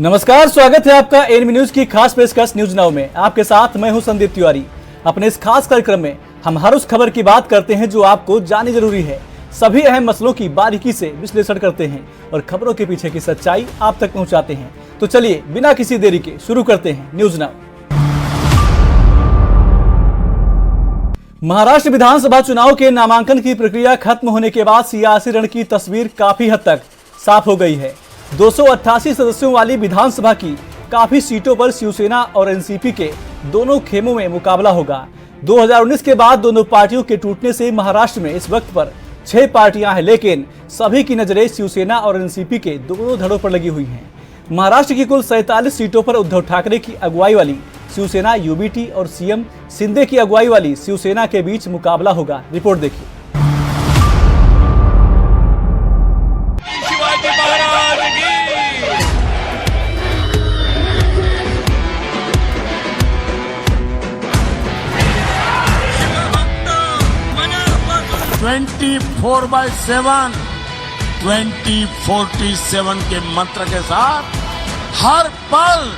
नमस्कार, स्वागत है आपका एनबी न्यूज की खास पेशकश न्यूज नाउ में। आपके साथ मैं हूं संदीप तिवारी। अपने इस खास कार्यक्रम में हम हर उस खबर की बात करते हैं जो आपको जाननी जरूरी है। सभी अहम मसलों की बारीकी से विश्लेषण करते हैं और खबरों के पीछे की सच्चाई आप तक पहुंचाते हैं। तो चलिए बिना किसी देरी के शुरू करते हैं न्यूज नाउ। महाराष्ट्र विधानसभा चुनाव के नामांकन की प्रक्रिया खत्म होने के बाद सियासी रण की तस्वीर काफी हद तक साफ हो गई है। 288 सदस्यों वाली विधानसभा की काफी सीटों पर शिवसेना और एनसीपी के दोनों खेमों में मुकाबला होगा। 2019 के बाद दोनों पार्टियों के टूटने से महाराष्ट्र में इस वक्त पर 6 पार्टियां हैं, लेकिन सभी की नजरें शिवसेना और एनसीपी के दोनों धड़ों पर लगी हुई हैं। महाराष्ट्र की कुल 47 सीटों पर उद्धव ठाकरे की अगुवाई वाली शिवसेना यूबीटी और सीएम शिंदे की अगुवाई वाली शिवसेना के बीच मुकाबला होगा। रिपोर्ट देखिए। फोर बाय 7 2047 के मंत्र के साथ हर पल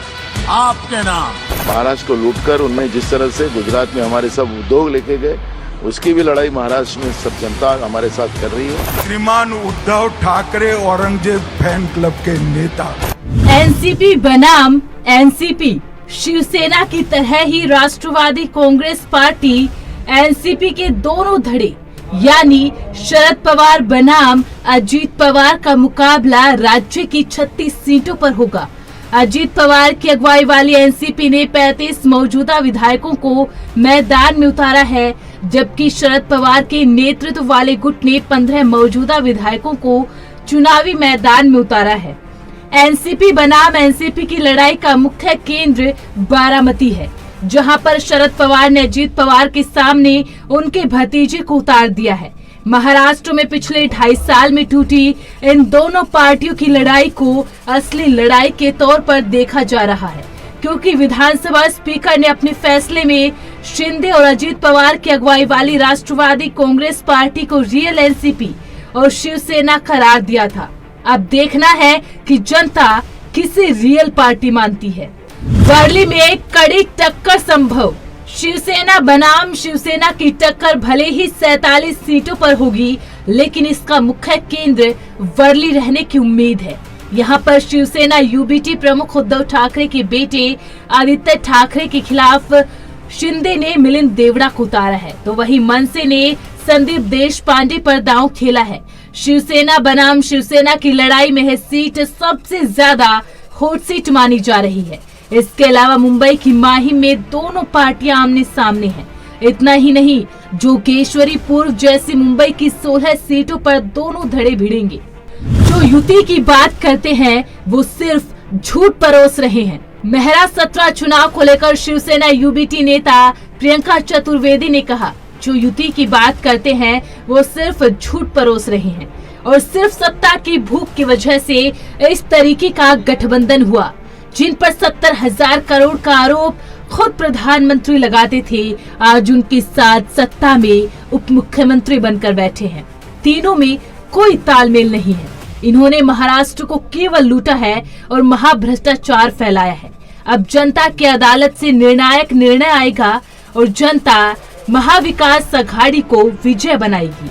आपके नाम। महाराष्ट्र को लूटकर उनमें जिस तरह से गुजरात में हमारे सब उद्योग लेके गए, उसकी भी लड़ाई महाराष्ट्र में सब जनता हमारे साथ कर रही है। श्रीमान उद्धव ठाकरे औरंगजेब फैन क्लब के नेता। एनसीपी बनाम एनसीपी, शिवसेना की तरह ही राष्ट्रवादी कांग्रेस पार्टी एनसीपी के दोनों धड़े यानी शरद पवार बनाम अजीत पवार का मुकाबला राज्य की 36 सीटों पर होगा। अजीत पवार की अगुवाई वाली एनसीपी ने 35 मौजूदा विधायकों को मैदान में उतारा है, जबकि शरद पवार के नेतृत्व वाले गुट ने 15 मौजूदा विधायकों को चुनावी मैदान में उतारा है। एनसीपी बनाम एनसीपी की लड़ाई का मुख्य केंद्र बारामती है, जहां पर शरद पवार ने अजीत पवार के सामने उनके भतीजे को उतार दिया है। महाराष्ट्र में पिछले 2.5 साल में टूटी इन दोनों पार्टियों की लड़ाई को असली लड़ाई के तौर पर देखा जा रहा है, क्योंकि विधानसभा स्पीकर ने अपने फैसले में शिंदे और अजीत पवार की अगुवाई वाली राष्ट्रवादी कांग्रेस पार्टी को रियल एनसीपी और शिवसेना करार दिया था। अब देखना है कि जनता किसे रियल पार्टी मानती है। वर्ली में एक कड़ी टक्कर संभव। शिवसेना बनाम शिवसेना की टक्कर भले ही 47 सीटों पर होगी, लेकिन इसका मुख्य केंद्र वर्ली रहने की उम्मीद है। यहाँ पर शिवसेना यूबीटी प्रमुख उद्धव ठाकरे के बेटे आदित्य ठाकरे के खिलाफ शिंदे ने मिलिंद देवड़ा को उतारा है, तो वहीं मनसे ने संदीप देशपांडे पर दांव खेला है। शिवसेना बनाम शिवसेना की लड़ाई में यह सीट सबसे ज्यादा हॉट सीट मानी जा रही है। इसके अलावा मुंबई की माहिम में दोनों पार्टियां आमने सामने हैं। इतना ही नहीं, जोगेश्वरी पूर्व जैसी मुंबई की 16 सीटों पर दोनों धड़े भिड़ेंगे। जो युति की बात करते हैं वो सिर्फ झूठ परोस रहे हैं। मेहरा 17 चुनाव को लेकर शिवसेना यूबीटी नेता प्रियंका चतुर्वेदी ने कहा, जो युति की बात करते हैं वो सिर्फ झूठ परोस रहे हैं और सिर्फ सत्ता की भूख की वजह से इस तरीके का गठबंधन हुआ। जिन पर 70,000 करोड़ का आरोप खुद प्रधानमंत्री लगाते थे, आज उनके साथ सत्ता में उप मुख्यमंत्री बनकर बैठे हैं। तीनों में कोई तालमेल नहीं है। इन्होंने महाराष्ट्र को केवल लूटा है और महाभ्रष्टाचार फैलाया है। अब जनता की अदालत से निर्णायक निर्णय आएगा और जनता महाविकास अघाड़ी को विजय बनाएगी।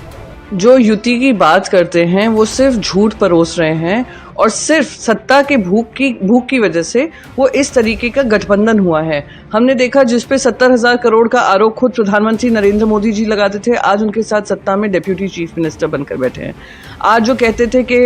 जो युति की बात करते हैं वो सिर्फ झूठ परोस रहे हैं और सिर्फ सत्ता के भूख की वजह से वो इस तरीके का गठबंधन हुआ है। हमने देखा जिस पे 70,000 करोड़ का आरोप खुद प्रधानमंत्री नरेंद्र मोदी जी लगाते थे, आज उनके साथ सत्ता में डिप्यूटी चीफ मिनिस्टर बनकर बैठे हैं। आज जो कहते थे कि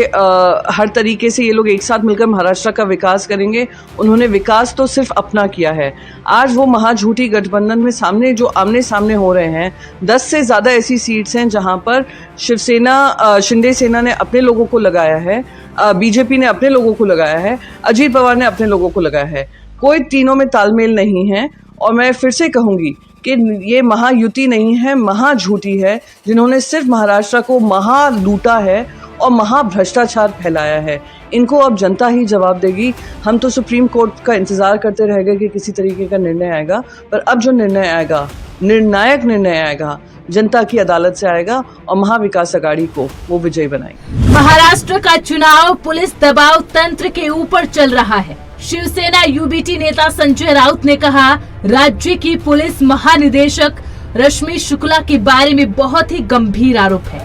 हर तरीके से ये लोग एक साथ मिलकर महाराष्ट्र का विकास करेंगे, उन्होंने विकास तो सिर्फ अपना किया है। आज वो महाझूठी गठबंधन में सामने जो आमने सामने हो रहे हैं, 10 से ज्यादा ऐसी सीट्स हैं जहां पर शिवसेना शिंदे सेना ने अपने लोगों को लगाया है, बीजेपी ने अपने लोगों को लगाया है, अजीत पवार ने अपने लोगों को लगाया है। कोई तीनों में तालमेल नहीं है और मैं फिर से कहूंगी कि ये महायुति नहीं है, महाझूठी है, जिन्होंने सिर्फ महाराष्ट्र को महा लूटा है और महाभ्रष्टाचार फैलाया है। इनको अब जनता ही जवाब देगी। हम तो सुप्रीम कोर्ट का इंतजार करते रह गए कि किसी तरीके का निर्णय आएगा, पर अब जो निर्णय आएगा, निर्णायक निर्णय आएगा, जनता की अदालत से आएगा और महाविकास अघाड़ी को वो विजयी बनाएगी। महाराष्ट्र का चुनाव पुलिस दबाव तंत्र के ऊपर चल रहा है। शिवसेना यूबीटी नेता संजय राउत ने कहा, राज्य की पुलिस महानिदेशक रश्मि शुक्ला के बारे में बहुत ही गंभीर आरोप है।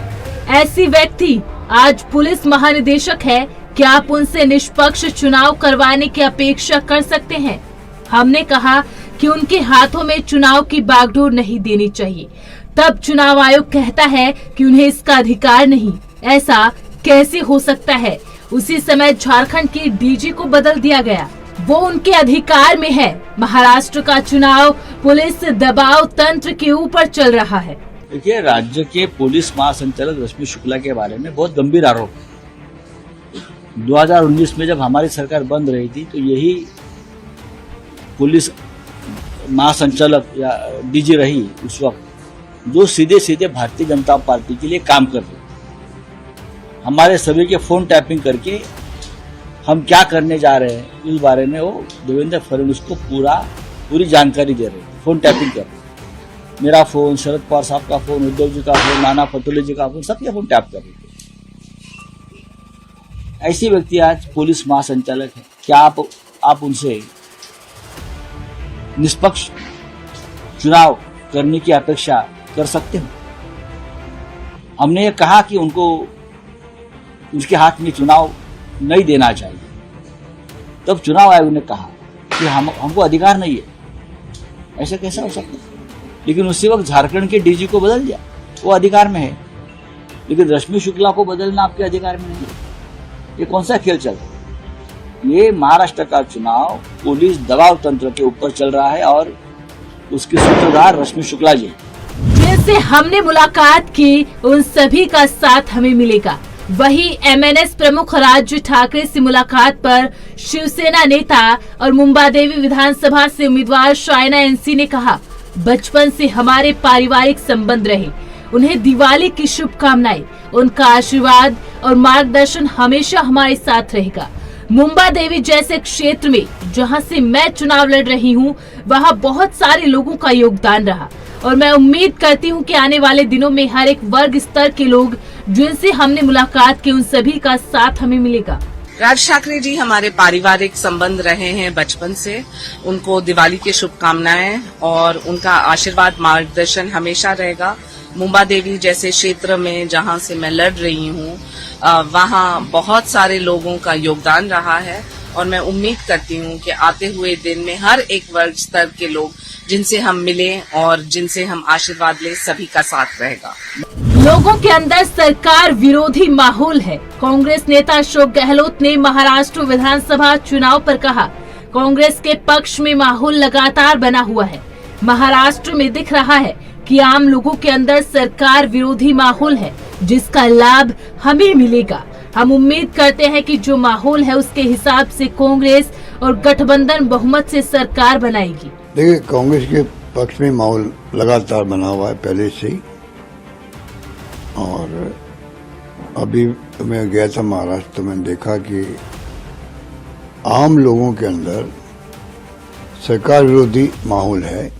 ऐसी व्यक्ति आज पुलिस महानिदेशक है, क्या आप उनसे निष्पक्ष चुनाव करवाने की अपेक्षा कर सकते हैं? हमने कहा कि उनके हाथों में चुनाव की बागडोर नहीं देनी चाहिए। तब चुनाव आयोग कहता है कि उन्हें इसका अधिकार नहीं। ऐसा कैसे हो सकता है? उसी समय झारखंड की डीजी को बदल दिया गया, वो उनके अधिकार में है। महाराष्ट्र का चुनाव पुलिस दबाव तंत्र के ऊपर चल रहा है। देखिए, राज्य के पुलिस महासंचालक रश्मि शुक्ला के बारे में बहुत गंभीर आरोप है। 2019 में जब हमारी सरकार बंद रही थी तो यही पुलिस महासंचालक या डीजी रही उस वक्त, जो सीधे सीधे भारतीय जनता पार्टी के लिए काम कर रही। हमारे सभी के फोन टैपिंग करके हम क्या करने जा रहे हैं इस बारे में वो देवेंद्र फडणवीस को पूरी जानकारी दे रहे थे, फोन टैपिंग कर रहे। मेरा फोन, शरद पवार साहब का फोन, उद्धव जी का फोन, नाना पटोले जी का फोन, सबके फोन टैप कर रहे थे। ऐसी व्यक्ति आज पुलिस महासंचालक है, क्या आप उनसे निष्पक्ष चुनाव करने की अपेक्षा कर सकते हो? हमने ये कहा कि उनको उसके हाथ में चुनाव नहीं देना चाहिए। तब चुनाव आयोग ने कहा कि हमको अधिकार नहीं है। ऐसा कैसा हो सकता है? लेकिन उसी वक्त झारखंड के डीजी को बदल दिया, वो अधिकार में है, लेकिन रश्मि शुक्ला को बदलना आपके अधिकार में नहीं है। ये कौन सा खेल चल रहा है? ये महाराष्ट्र का चुनाव पुलिस दबाव तंत्र के ऊपर चल रहा है और उसके सूत्रधार रश्मि शुक्ला जी। जिनसे हमने मुलाकात की उन सभी का साथ हमें मिलेगा। वही एमएनएस प्रमुख राज ठाकरे से मुलाकात पर शिवसेना नेता और मुंबादेवी विधानसभा से उम्मीदवार शाइना एनसी ने कहा, बचपन से हमारे पारिवारिक संबंध रहे, उन्हें दिवाली की शुभकामनाएं। उनका आशीर्वाद और मार्गदर्शन हमेशा हमारे साथ रहेगा। मुंबादेवी जैसे क्षेत्र में जहां से मैं चुनाव लड़ रही हूं, वहां बहुत सारे लोगों का योगदान रहा और मैं उम्मीद करती हूं कि आने वाले दिनों में हर एक वर्ग स्तर के लोग जिनसे हमने मुलाकात की उन सभी का साथ हमें मिलेगा। राज ठाकरे जी हमारे पारिवारिक संबंध रहे हैं बचपन से। उनको दिवाली की शुभकामनाएं और उनका आशीर्वाद मार्गदर्शन हमेशा रहेगा। मुंबादेवी जैसे क्षेत्र में जहां से मैं लड़ रही हूं, वहां बहुत सारे लोगों का योगदान रहा है और मैं उम्मीद करती हूं कि आते हुए दिन में हर एक वर्ग स्तर के लोग जिनसे हम मिले और जिनसे हम आशीर्वाद ले, सभी का साथ रहेगा। लोगों के अंदर सरकार विरोधी माहौल है। कांग्रेस नेता अशोक गहलोत ने महाराष्ट्र विधानसभा चुनाव पर कहा, कांग्रेस के पक्ष में माहौल लगातार बना हुआ है। महाराष्ट्र में दिख रहा है कि आम लोगों के अंदर सरकार विरोधी माहौल है, जिसका लाभ हमें मिलेगा। हम उम्मीद करते हैं कि जो माहौल है उसके हिसाब से कांग्रेस और गठबंधन बहुमत से सरकार बनाएगी। देखिए, कांग्रेस के पक्ष में माहौल लगातार बना हुआ है पहले से ही, और अभी मैं गया था महाराष्ट्र तो मैंने देखा कि आम लोगों के अंदर सरकार विरोधी माहौल है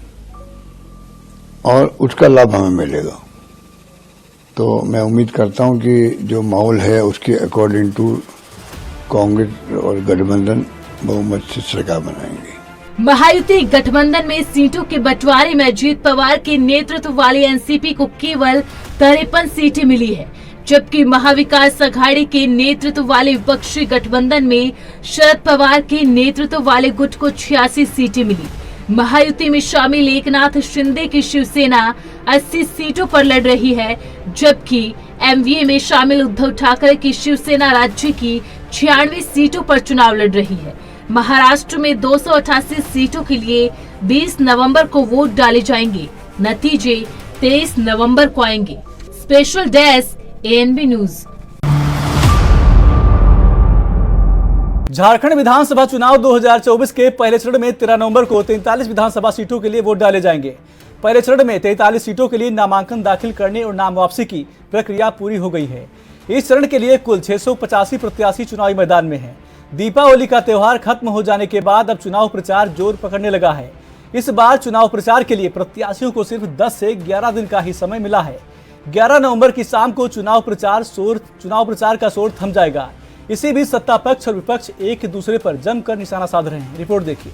और उसका लाभ हमें मिलेगा। तो मैं उम्मीद करता हूं कि जो माहौल है उसके अकॉर्डिंग टू कांग्रेस और गठबंधन बहुमत से सरकार बनाएंगे। महायुति गठबंधन में सीटों के बंटवारे में अजीत पवार के नेतृत्व वाली एनसीपी को केवल 53 सीटें मिली है, जबकि महाविकास अघाड़ी के नेतृत्व वाले विपक्षी गठबंधन में शरद पवार के नेतृत्व वाले गुट को 86 सीटें मिली। महायुति में शामिल एकनाथ शिंदे की शिवसेना 80 सीटों पर लड़ रही है, जबकि एमवीए में शामिल उद्धव ठाकरे की शिवसेना राज्य की 96 सीटों पर चुनाव लड़ रही है। महाराष्ट्र में 288 सीटों के लिए 20 नवंबर को वोट डाले जाएंगे। नतीजे 23 नवंबर को आएंगे। Special desk ANB news. Jharkhand विधानसभा चुनाव 2024 के पहले चरण में 13 नवंबर को 43 विधानसभा सीटों के लिए वोट डाले जाएंगे। पहले चरण में 43 सीटों के लिए नामांकन दाखिल करने और नाम वापसी की प्रक्रिया पूरी हो गई है। इस चरण के लिए कुल 685 प्रत्याशी चुनावी मैदान में हैं। दीपावली का त्यौहार खत्म हो जाने के बाद अब चुनाव प्रचार जोर पकड़ने लगा है। इस बार चुनाव प्रचार के लिए प्रत्याशियों को सिर्फ 10 से 11 दिन का ही समय मिला है। 11 नवंबर की शाम को चुनाव प्रचार का शोर थम जाएगा। इसी बीच सत्ता पक्ष और विपक्ष एक दूसरे पर जमकर निशाना साध रहे हैं। रिपोर्ट देखिए।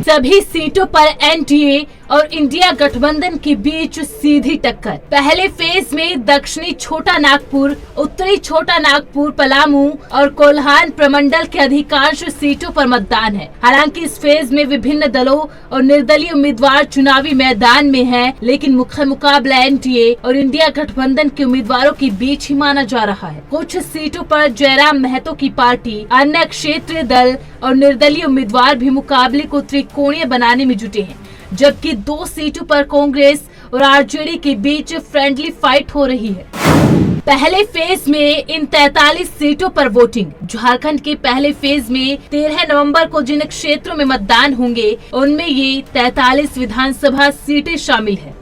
सभी सीटों पर एनडीए और इंडिया गठबंधन के बीच सीधी टक्कर। पहले फेज में दक्षिणी छोटा नागपुर, उत्तरी छोटा नागपुर, पलामू और कोल्हान प्रमंडल के अधिकांश सीटों पर मतदान है। हालांकि इस फेज में विभिन्न दलों और निर्दलीय उम्मीदवार चुनावी मैदान में हैं, लेकिन मुख्य मुकाबला एनडीए और इंडिया गठबंधन के उम्मीदवारों के बीच ही माना जा रहा है। कुछ सीटों पर जयराम महतो की पार्टी, अन्य क्षेत्रीय दल और निर्दलीय उम्मीदवार भी मुकाबले को त्रिकोणीय बनाने में जुटे हैं, जबकि 2 सीटों पर कांग्रेस और आरजेडी के बीच फ्रेंडली फाइट हो रही है। पहले फेज में इन 43 सीटों पर वोटिंग। झारखंड के पहले फेज में 13 नवंबर को जिन क्षेत्रों में मतदान होंगे उनमें ये 43 विधानसभा सीटें शामिल है।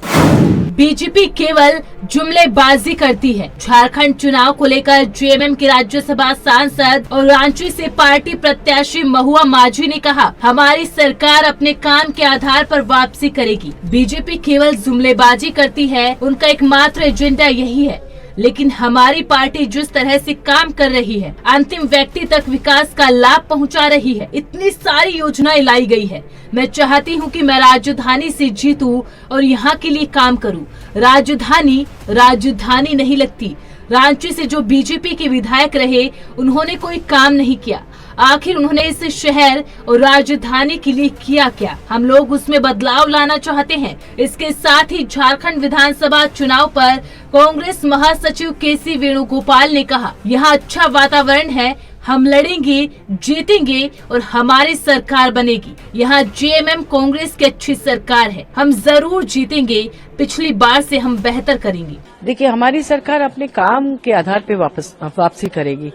बीजेपी केवल जुमलेबाजी करती है। झारखंड चुनाव को लेकर जेएमएम के राज्यसभा सांसद और रांची से पार्टी प्रत्याशी महुआ माझी ने कहा, हमारी सरकार अपने काम के आधार पर वापसी करेगी। बीजेपी केवल जुमलेबाजी करती है, उनका एकमात्र एजेंडा यही है। लेकिन हमारी पार्टी जिस तरह से काम कर रही है, अंतिम व्यक्ति तक विकास का लाभ पहुंचा रही है, इतनी सारी योजनाएं लाई गई है। मैं चाहती हूं कि मैं राजधानी से जीतूं और यहां के लिए काम करूं। राजधानी नहीं लगती। रांची से जो बीजेपी के विधायक रहे, उन्होंने कोई काम नहीं किया। आखिर उन्होंने इस शहर और राजधानी के लिए किया क्या? हम लोग उसमें बदलाव लाना चाहते हैं। इसके साथ ही झारखंड विधानसभा चुनाव पर कांग्रेस महासचिव केसी वेणुगोपाल ने कहा, यहाँ अच्छा वातावरण है, हम लड़ेंगे, जीतेंगे और हमारी सरकार बनेगी। यहाँ जेएमएम कांग्रेस की अच्छी सरकार है, हम जरूर जीतेंगे। पिछली बार से हम बेहतर करेंगे। देखिए, हमारी सरकार अपने काम के आधार पे वापसी करेगी।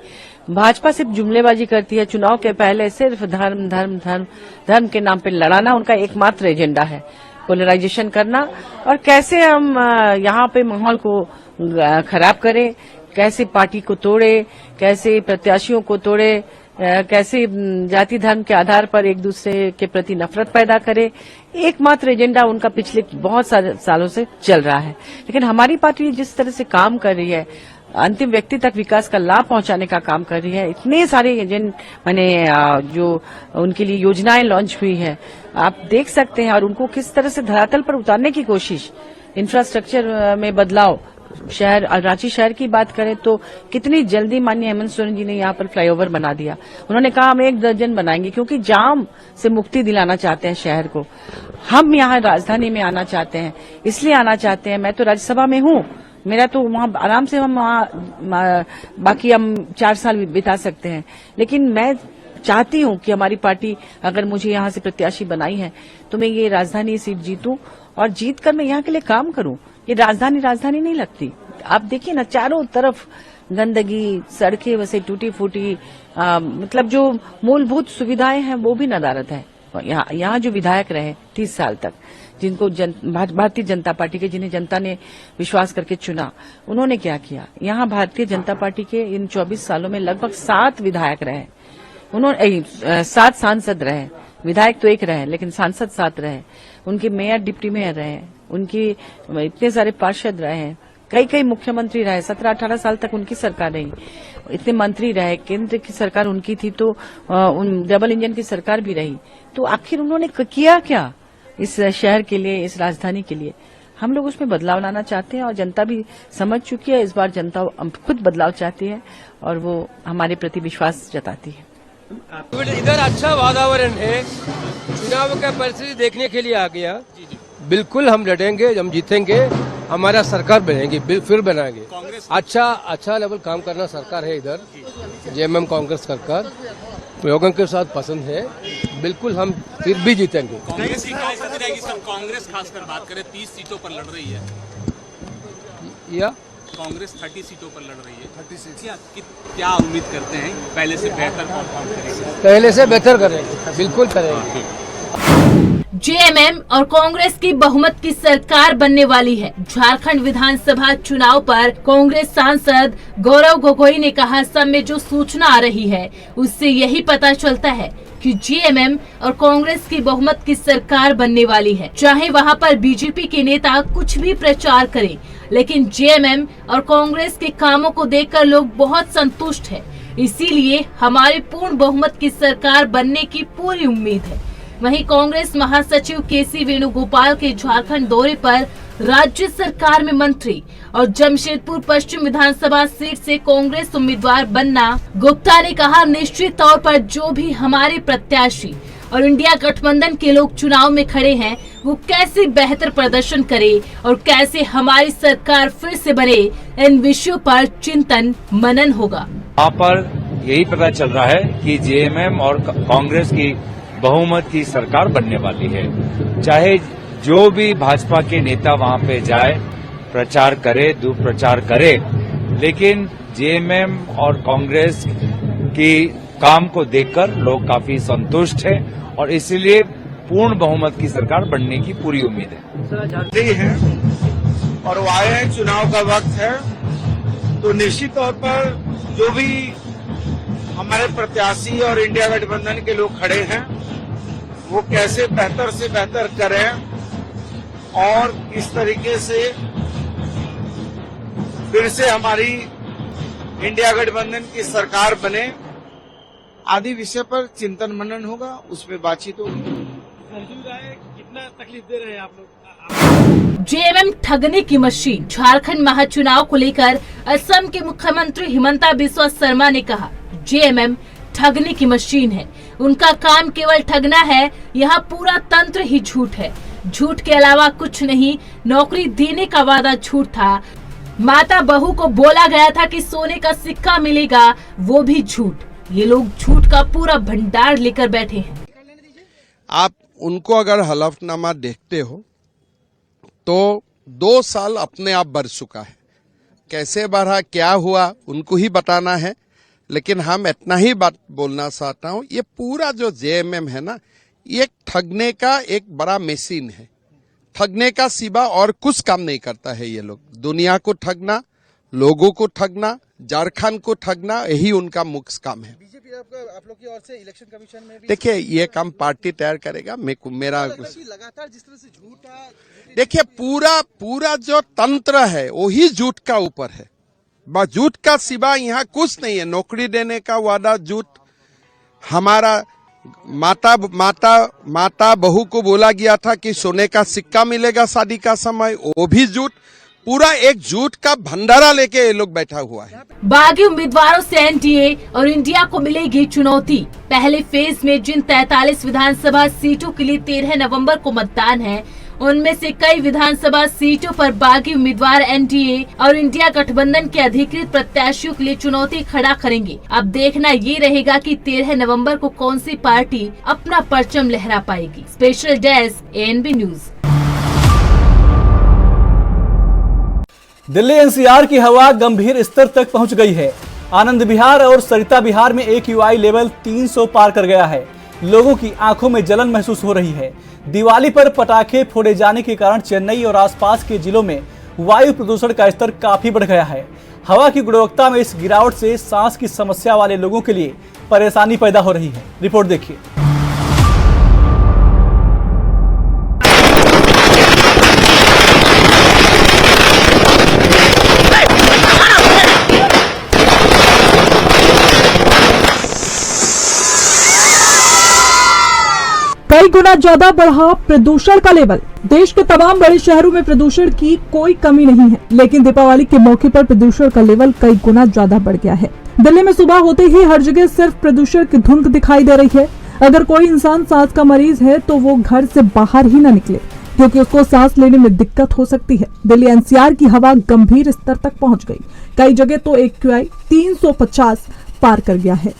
भाजपा सिर्फ जुमलेबाजी करती है। चुनाव के पहले सिर्फ धर्म के नाम पे लड़ाना उनका एकमात्र एजेंडा है। पोलराइजेशन करना और कैसे हम यहाँ पे माहौल को खराब करें, कैसे पार्टी को तोड़े, कैसे प्रत्याशियों को तोड़े, कैसे जाति धर्म के आधार पर एक दूसरे के प्रति नफरत पैदा करे, एकमात्र एजेंडा उनका पिछले बहुत सारे सालों से चल रहा है। लेकिन हमारी पार्टी जिस तरह से काम कर रही है, अंतिम व्यक्ति तक विकास का लाभ पहुंचाने का काम कर रही है, इतने सारे जो उनके लिए योजनाएं लॉन्च हुई है, आप देख सकते हैं। और उनको किस तरह से धरातल पर उतारने की कोशिश, इंफ्रास्ट्रक्चर में बदलाव, शहर रांची शहर की बात करें तो कितनी जल्दी माननीय हेमंत सोरेन जी ने यहाँ पर फ्लाईओवर बना दिया। उन्होंने कहा हम 1 दर्जन बनाएंगे, क्योंकि जाम से मुक्ति दिलाना चाहते हैं शहर को। हम यहाँ राजधानी में आना चाहते हैं, इसलिए आना चाहते हैं। मैं तो राज्यसभा में हूँ, मेरा तो वहाँ आराम से हम बाकी हम 4 साल बिता सकते हैं। लेकिन मैं चाहती हूँ कि हमारी पार्टी अगर मुझे यहाँ से प्रत्याशी बनाई है तो मैं ये राजधानी सीट जीतूं और जीत कर मैं यहाँ के लिए काम करूँ। ये राजधानी नहीं लगती। आप देखिए ना, चारों तरफ गंदगी, सड़कें वैसे टूटी फूटी, मतलब जो मूलभूत सुविधाएं हैं वो भी नदारद है। यहाँ जो विधायक रहे 30 साल तक, जिनको भारतीय जनता पार्टी के, जिन्हें जनता ने विश्वास करके चुना, उन्होंने क्या किया? यहाँ भारतीय जनता पार्टी के इन 24 सालों में लगभग 7 विधायक रहे, उन्होंने 7 सांसद रहे। विधायक तो 1 रहे, लेकिन सांसद 7 रहे। उनके मेयर, डिप्टी मेयर रहे, उनकी इतने सारे पार्षद रहे, कई मुख्यमंत्री रहे। 17-18 साल तक उनकी सरकार रही, इतने मंत्री रहे। केंद्र की सरकार उनकी थी, तो डबल इंजन की सरकार भी रही। तो आखिर उन्होंने किया क्या इस शहर के लिए, इस राजधानी के लिए? हम लोग उसमें बदलाव लाना चाहते हैं और जनता भी समझ चुकी है। इस बार जनता खुद बदलाव चाहती है और वो हमारे प्रति विश्वास जताती है। इधर अच्छा वातावरण है, चुनाव का परिस्थिति देखने के लिए आ गया। बिल्कुल हम लड़ेंगे, हम जीतेंगे, हमारा सरकार बनेगी, फिर बनाएंगे। अच्छा लेवल काम करना सरकार है इधर, जेएमएम कांग्रेस सरकार लोगों के साथ पसंद है। बिल्कुल हम फिर भी जीतेंगे। कांग्रेस की क्या स्थिति रहेगी सर? कांग्रेस खासकर बात करें 30 सीटों पर लड़ रही है, या कांग्रेस 30 सीटों पर लड़ रही है। 30 सीट क्या उम्मीद करते हैं? पहले से बेहतर परफॉर्म करेंगे? पहले से बेहतर करेंगे, बिल्कुल करेंगे। जेएमएम और कांग्रेस की बहुमत की सरकार बनने वाली है। झारखंड विधानसभा चुनाव पर कांग्रेस सांसद गौरव गोगोई ने कहा, सब में जो सूचना आ रही है उससे यही पता चलता है कि जेएमएम और कांग्रेस की बहुमत की सरकार बनने वाली है। चाहे वहां पर बीजेपी के नेता कुछ भी प्रचार करें, लेकिन जेएमएम और कांग्रेस के कामों को देखकर लोग बहुत संतुष्ट हैं। इसीलिए हमारी पूर्ण बहुमत की सरकार बनने की पूरी उम्मीद है। वहीं कांग्रेस महासचिव केसी वेणुगोपाल के झारखंड दौरे पर राज्य सरकार में मंत्री और जमशेदपुर पश्चिम विधानसभा सीट से कांग्रेस उम्मीदवार बनना, गुप्ता ने कहा निश्चित तौर पर जो भी हमारे प्रत्याशी और इंडिया गठबंधन के लोग चुनाव में खड़े हैं वो कैसे बेहतर प्रदर्शन करे और कैसे हमारी सरकार फिर से बने, इन विषयों पर चिंतन मनन होगा। यहाँ पर यही पता चल रहा है कि जेएमएम और कांग्रेस की बहुमत की सरकार बनने वाली है। चाहे जो भी भाजपा के नेता वहां पे जाए, प्रचार करे, दुष्प्रचार करे, लेकिन जेएमएम और कांग्रेस की काम को देखकर लोग काफी संतुष्ट हैं और इसीलिए पूर्ण बहुमत की सरकार बनने की पूरी उम्मीद है। और वो आए हैं, चुनाव का वक्त है, तो निश्चित तौर पर जो भी हमारे प्रत्याशी और इंडिया गठबंधन के लोग खड़े हैं वो कैसे बेहतर से बेहतर करें और किस तरीके से फिर से हमारी इंडिया गठबंधन की सरकार बने, आदि विषय पर चिंतन मनन होगा, उस पर बातचीत होगी। कितना तकलीफ दे रहे हैं आप लोग? जेएमएम ठगने की मशीन। झारखंड महाचुनाव को लेकर असम के मुख्यमंत्री हिमंता बिस्वा शर्मा ने कहा जेएमएम ठगने की मशीन है, उनका काम केवल ठगना है, यहाँ पूरा तंत्र ही झूठ है, झूठ के अलावा कुछ नहीं। नौकरी देने का वादा झूठ था, माता बहू को बोला गया था कि सोने का सिक्का मिलेगा, वो भी झूठ। ये लोग झूठ का पूरा भंडार लेकर बैठे हैं। आप उनको अगर हलफनामा देखते हो तो 2 साल अपने आप बढ़ चुका है, कैसे बढ़ा, क्या हुआ, उनको ही बताना है। लेकिन हम इतना ही बात बोलना चाहता हूँ, ये पूरा जो जेएमएम है ना, ये ठगने का एक बड़ा मशीन है। ठगने का सिवा और कुछ काम नहीं करता है ये लोग। दुनिया को ठगना, लोगों को ठगना, झारखंड को ठगना, यही उनका मुख्य काम है। बीजेपी आप लोग की ओर से इलेक्शन कमीशन में भी देखिए ये काम पार्टी तैयार करेगा। मेरा लगातार जिस तरह से झूठा, देखिए पूरा जो तंत्र है वही झूठ का ऊपर है। झूठ का सिवा यहाँ कुछ नहीं है। नौकरी देने का वादा झूठ, हमारा माता बहू को बोला गया था कि सोने का सिक्का मिलेगा शादी का समय, वो भी झूठ। पूरा एक झूठ का भंडारा लेके ये लोग बैठा हुआ है। बागी उम्मीदवारों से एनडीए और इंडिया को मिलेगी चुनौती। पहले फेज में जिन 43 विधानसभा सीटों के लिए 13 नवंबर को मतदान है, उनमें से कई विधानसभा सीटों पर बागी उम्मीदवार एनडीए और इंडिया गठबंधन के अधिकृत प्रत्याशियों के लिए चुनौती खड़ा करेंगे। अब देखना ये रहेगा कि 13 नवंबर को कौन सी पार्टी अपना परचम लहरा पाएगी। Special desk ANB news. Delhi NCR की हवा गंभीर स्तर तक पहुंच गई है। आनंद विहार और सरिता विहार में AQI लेवल 300 पार कर गया है। लोगों की आंखों में जलन महसूस हो रही है। दिवाली पर पटाखे फोड़े जाने के कारण चेन्नई और आसपास के जिलों में वायु प्रदूषण का स्तर काफी बढ़ गया है। हवा की गुणवत्ता में इस गिरावट से सांस की समस्या वाले लोगों के लिए परेशानी पैदा हो रही है। रिपोर्ट देखिए। कई गुना ज्यादा बढ़ा प्रदूषण का लेवल। देश के तमाम बड़े शहरों में प्रदूषण की कोई कमी नहीं है, लेकिन दीपावली के मौके पर प्रदूषण का लेवल कई गुना ज्यादा बढ़ गया है। दिल्ली में सुबह होते ही हर जगह सिर्फ प्रदूषण की धुंध दिखाई दे रही है। अगर कोई इंसान सांस का मरीज है तो वो घर से बाहर ही न निकले, क्योंकि उसको सांस लेने में दिक्कत हो सकती है। दिल्ली एनसीआर की हवा गंभीर स्तर तक पहुँच गयी। कई जगह तो AQI 350 पार कर गया है।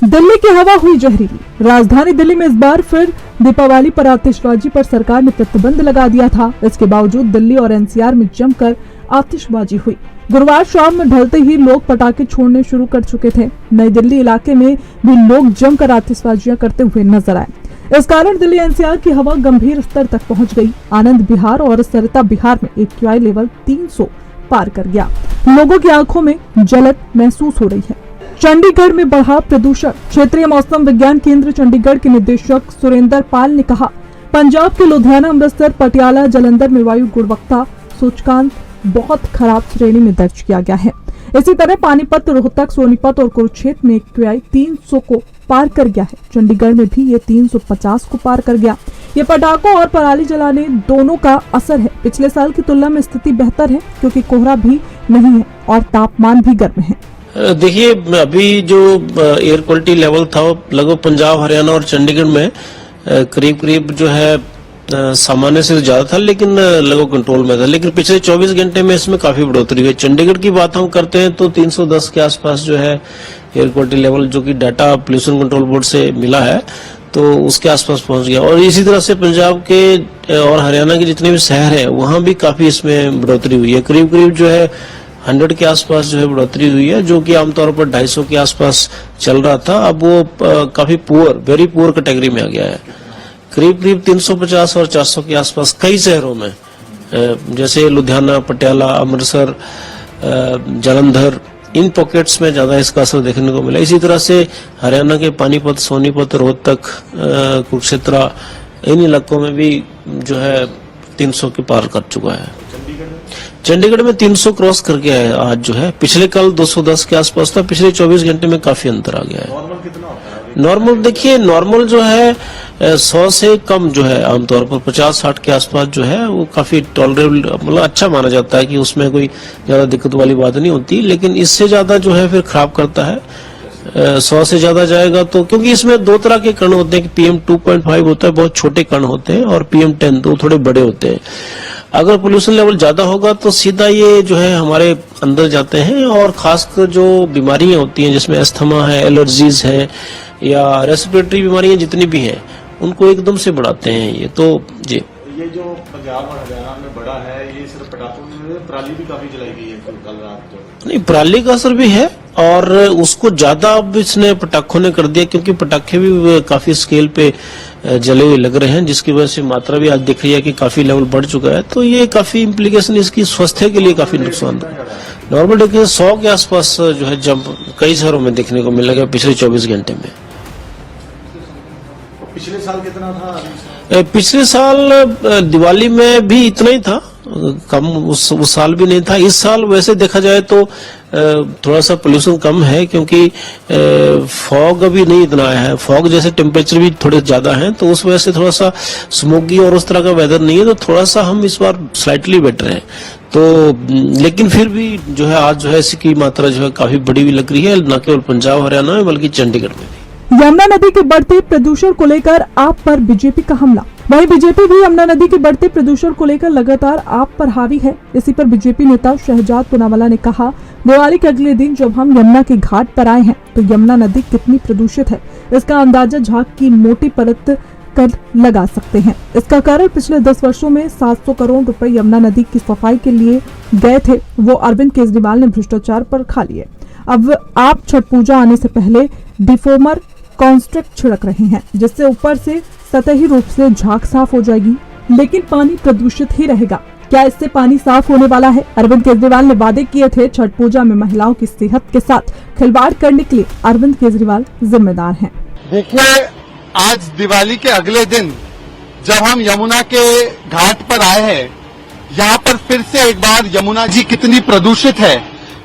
दिल्ली की हवा हुई जहरीली। राजधानी दिल्ली में इस बार फिर दीपावली पर आतिशबाजी पर सरकार ने प्रतिबंध लगा दिया था। इसके बावजूद दिल्ली और एनसीआर में जमकर आतिशबाजी हुई। गुरुवार शाम में ढलते ही लोग पटाखे छोड़ने शुरू कर चुके थे। नई दिल्ली इलाके में भी लोग जमकर आतिशबाजियां करते हुए नजर आए। इस कारण दिल्ली एनसीआर की हवा गंभीर स्तर तक पहुंच गई। आनंद विहार और सरिता विहार में AQI लेवल 300 पार कर गया। लोगों की आंखों में जलन महसूस हो रही है। चंडीगढ़ में बढ़ा प्रदूषण। क्षेत्रीय मौसम विज्ञान केंद्र चंडीगढ़ के निदेशक सुरेंद्र पाल ने कहा, पंजाब के लुधियाना, अमृतसर, पटियाला, जालंधर में वायु गुणवत्ता सूचकांक बहुत खराब श्रेणी में दर्ज किया गया है। इसी तरह पानीपत, रोहतक, सोनीपत और कुरुक्षेत्र में AQI 300 को पार कर गया है। चंडीगढ़ में भी ये 350 को पार कर गया। ये पटाखों और पराली जलाने दोनों का असर है। पिछले साल की तुलना में स्थिति बेहतर है क्योंकि कोहरा भी नहीं है और तापमान भी गर्म है। देखिए, अभी जो एयर क्वालिटी लेवल था वो लगभग पंजाब, हरियाणा और चंडीगढ़ में करीब करीब जो है सामान्य से ज्यादा था, लेकिन लगभग कंट्रोल में था। लेकिन पिछले 24 घंटे में इसमें काफी बढ़ोतरी हुई। चंडीगढ़ की बात हम करते हैं तो 310 के आसपास जो है एयर क्वालिटी लेवल, जो कि डाटा पोल्यूशन कंट्रोल बोर्ड से मिला है, तो उसके आसपास पहुंच गया। और इसी तरह से पंजाब के और हरियाणा के जितने भी शहर है वहां भी काफी इसमें बढ़ोतरी हुई है। करीब करीब जो है 100 के आसपास जो है बढ़ोतरी हुई है, जो कि आमतौर पर 250 के आसपास चल रहा था। अब वो काफी वेरी पुअर कैटेगरी में आ गया है। करीब करीब 350 और 400 के आसपास कई शहरों में, जैसे लुधियाना, पटियाला, अमृतसर, जालंधर, इन पॉकेट्स में ज्यादा इसका असर देखने को मिला। इसी तरह से हरियाणा के पानीपत, सोनीपत, रोहतक, कुरुक्षेत्र, इन इलाकों में भी जो है 300 के पार कर चुका है। चंडीगढ़ में 300 क्रॉस कर गया है आज जो है। पिछले कल 210 के आसपास था। पिछले 24 घंटे में काफी अंतर आ गया है। नॉर्मल कितना होता है? नॉर्मल देखिए, नॉर्मल जो है 100 से कम जो है आमतौर पर 50-60 के आसपास जो है वो काफी टॉलरेबल, मतलब अच्छा माना जाता है कि उसमें कोई ज्यादा दिक्कत वाली बात नहीं होती। लेकिन इससे ज्यादा जो है फिर खराब करता है। 100 से ज्यादा जाएगा तो, क्योंकि इसमें दो तरह के कण होते हैं कि PM 2.5 होता है, बहुत छोटे कण होते हैं, और PM 10 तो थोड़े बड़े होते हैं। अगर पोल्यूशन लेवल ज्यादा होगा तो सीधा ये जो है हमारे अंदर जाते हैं, और खासकर जो बीमारियां होती हैं जिसमें अस्थमा है, एलर्जीज है, या रेस्पिरेटरी बीमारियां जितनी भी हैं, उनको एकदम से बढ़ाते हैं ये। तो जी, ये जो पंजाब और हरियाणा में बड़ा है, ये सिर्फ पटाखों में, पराली भी काफी जलाई गई है कल रात तो। नहीं, पराली का असर भी है, और उसको ज्यादा अब इसने पटाखों ने कर दिया, क्योंकि पटाखे भी काफी स्केल पे जले हुए लग रहे हैं, जिसकी वजह से मात्रा भी आज दिख रही है कि काफी लेवल बढ़ चुका है। तो ये काफी इम्प्लीकेशन इसकी स्वास्थ्य के लिए काफी नुकसान है। नॉर्मल देखिए 100 के आसपास जो है जंप कई शहरों में देखने को मिलेगा पिछले 24 घंटे में। पिछले साल कितना था? पिछले साल दिवाली में भी इतना ही था, कम उस साल भी नहीं था। इस साल वैसे देखा जाए तो थोड़ा सा पोल्यूशन कम है, क्योंकि फॉग अभी नहीं इतना आया है। फॉग जैसे टेम्परेचर भी थोड़े ज्यादा हैं, तो उस वजह से थोड़ा सा स्मोकी और उस तरह का वेदर नहीं है, तो थोड़ा सा हम इस बार स्लाइटली बेटर हैं। तो लेकिन फिर भी जो है आज जो है इसकी मात्रा जो है काफी बड़ी भी लग रही है, न केवल पंजाब हरियाणा में बल्कि चंडीगढ़ में भी। यमुना नदी के बढ़ते प्रदूषण को लेकर आप पर बीजेपी का हमला। वहीं बीजेपी भी यमुना नदी के बढ़ते प्रदूषण को लेकर लगातार आप पर हावी है। इसी पर बीजेपी नेता शहजाद पूनावाला ने कहा, दिवाली के अगले दिन जब हम यमुना के घाट पर आए हैं तो यमुना नदी कितनी प्रदूषित है, इसका अंदाजा झाग की मोटी परत कर लगा सकते हैं। इसका कारण पिछले 10 वर्षों में 700 करोड़ रुपए यमुना नदी की सफाई के लिए गए थे, वो अरविंद केजरीवाल ने भ्रष्टाचार पर खा लिए। अब आप छठ पूजा आने से पहले डिफोमर कॉन्स्ट्रक्ट छिड़क रहे हैं, जिससे ऊपर से सतही रूप से झाग साफ हो जाएगी, लेकिन पानी प्रदूषित ही रहेगा। क्या इससे पानी साफ होने वाला है? अरविंद केजरीवाल ने वादे किए थे, छठ पूजा में महिलाओं की सेहत के साथ खिलवाड़ करने के लिए अरविंद केजरीवाल जिम्मेदार हैं। देखिए, आज दिवाली के अगले दिन जब हम यमुना के घाट पर आए हैं, यहाँ पर फिर से एक बार यमुना जी कितनी प्रदूषित है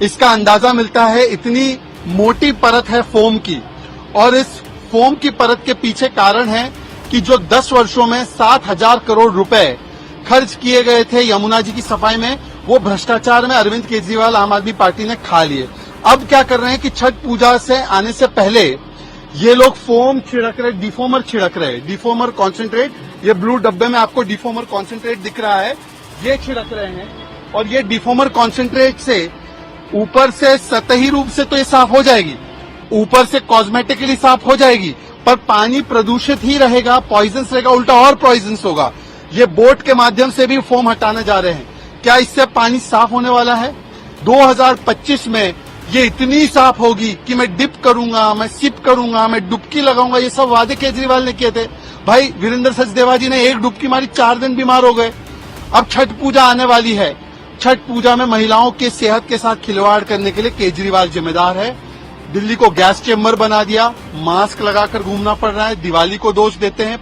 इसका अंदाजा मिलता है। इतनी मोटी परत है फोम की, और इस फोम की परत के पीछे कारण है कि जो 10 वर्षों में 7,000 करोड़ रुपए खर्च किए गए थे यमुना जी की सफाई में, वो भ्रष्टाचार में अरविंद केजरीवाल आम आदमी पार्टी ने खा लिए। अब क्या कर रहे हैं कि छठ पूजा से आने से पहले ये लोग फोम छिड़क रहे, डिफोमर छिड़क रहे, डिफोमर कॉन्सेंट्रेट। ये ब्लू डब्बे में आपको डिफोमर कॉन्सेंट्रेट दिख रहा है, ये छिड़क रहे हैं। और ये डिफोमर कॉन्सेंट्रेट से ऊपर से सतही रूप से तो ये साफ हो जाएगी, ऊपर से कॉस्मेटिकली साफ हो जाएगी, पर पानी प्रदूषित ही रहेगा, पॉइजन्स रहेगा, उल्टा और पॉइजन्स होगा। ये बोट के माध्यम से भी फोम हटाने जा रहे हैं। क्या इससे पानी साफ होने वाला है? 2025 में ये इतनी साफ होगी कि मैं डिप करूंगा, मैं सिप करूंगा, मैं डुबकी लगाऊंगा। ये सब वादे केजरीवाल ने किए थे। भाई वीरेंद्र सचदेवा जी ने एक डुबकी मारी, 4 दिन बीमार हो गए। अब छठ पूजा आने वाली है, छठ पूजा में महिलाओं के सेहत के साथ खिलवाड़ करने के लिए केजरीवाल जिम्मेदार है। दिल्ली को गैस चेम्बर बना दिया, मास्क लगाकर घूमना पड़ रहा है। दिवाली को दोष देते हैं,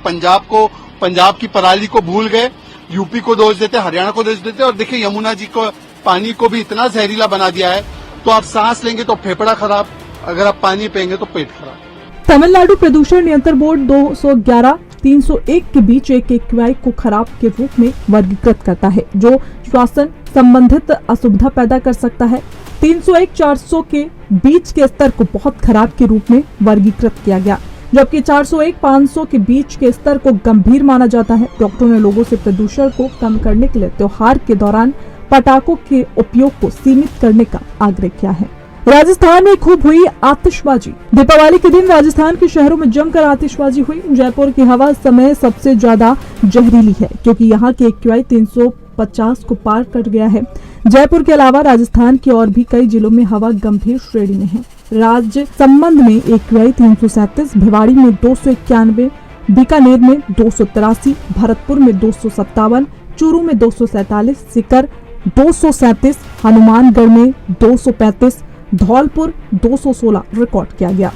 पंजाब की पराली को भूल गए, यूपी को दोष देते, हरियाणा को दोष देते, और देखिए यमुना जी को पानी को भी इतना जहरीला बना दिया है, तो आप सांस लेंगे तो फेफड़ा खराब, अगर आप पानी पिएंगे तो पेट खराब। तमिलनाडु प्रदूषण नियंत्रण बोर्ड 211-301 के बीच एक AQI को खराब के रूप में वर्गीकृत करता है, जो श्वसन संबंधित असुविधा पैदा कर सकता है। 301-400 के बीच के स्तर को बहुत खराब के रूप में वर्गीकृत किया गया, जबकि 401-500 के बीच के स्तर को गंभीर माना जाता है। डॉक्टरों ने लोगों से प्रदूषण को कम करने के लिए त्योहार के दौरान पटाखों के उपयोग को सीमित करने का आग्रह किया है। राजस्थान में खूब हुई आतिशबाजी। दीपावली के दिन राजस्थान के शहरों में जमकर आतिशबाजी हुई। जयपुर की हवा इस समय सबसे ज्यादा जहरीली है, क्योंकि यहाँ के AQI 350 को पार कर गया है। जयपुर के अलावा राजस्थान के और भी कई जिलों में हवा गंभीर श्रेणी में है। राज्य संबंध में AQI 337, भिवाड़ी में 291, बीकानेर में 283, भरतपुर में 257, चूरू में 247, सीकर 237, हनुमानगढ़ में 235, धौलपुर 216 रिकॉर्ड किया गया।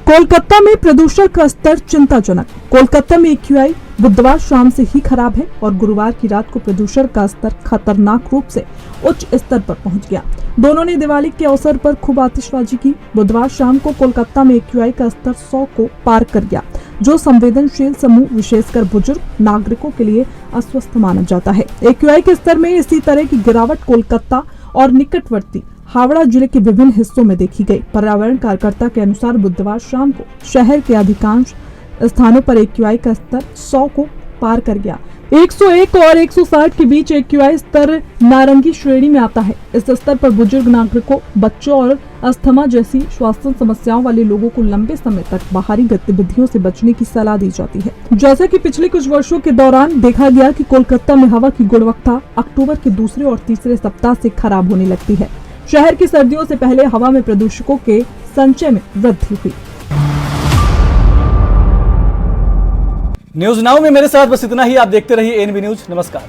कोलकाता में प्रदूषण का स्तर चिंताजनक। कोलकाता में AQI बुधवार शाम से ही खराब है और गुरुवार की रात को प्रदूषण का स्तर खतरनाक रूप से उच्च स्तर पर पहुंच गया। दोनों ने दिवाली के अवसर पर खूब आतिशबाजी की। बुधवार शाम को कोलकाता में AQI का स्तर 100 को पार कर गया, जो संवेदनशील समूह विशेषकर बुजुर्ग नागरिकों के लिए अस्वस्थ माना जाता है। AQI के स्तर में इसी तरह की गिरावट कोलकाता और निकटवर्ती हावड़ा जिले के विभिन्न हिस्सों में देखी गई। पर्यावरण कार्यकर्ता के अनुसार बुधवार शाम को शहर के अधिकांश स्थानों पर AQI का स्तर 100 को पार कर गया। 101 और 160 के बीच AQI स्तर नारंगी श्रेणी में आता है। इस स्तर पर बुजुर्ग नागरिकों, बच्चों और अस्थमा जैसी श्वसन समस्याओं वाले लोगों को लंबे समय तक बाहरी गतिविधियों से बचने की सलाह दी जाती है। जैसा कि पिछले कुछ वर्षों के दौरान देखा गया कि कोलकाता में हवा की गुणवत्ता अक्टूबर के दूसरे और तीसरे सप्ताह से खराब होने लगती है। शहर की सर्दियों से पहले हवा में प्रदूषकों के संचय में वृद्धि हुई। न्यूज नाउ में मेरे साथ बस इतना ही। आप देखते रहिए एनबी न्यूज। नमस्कार।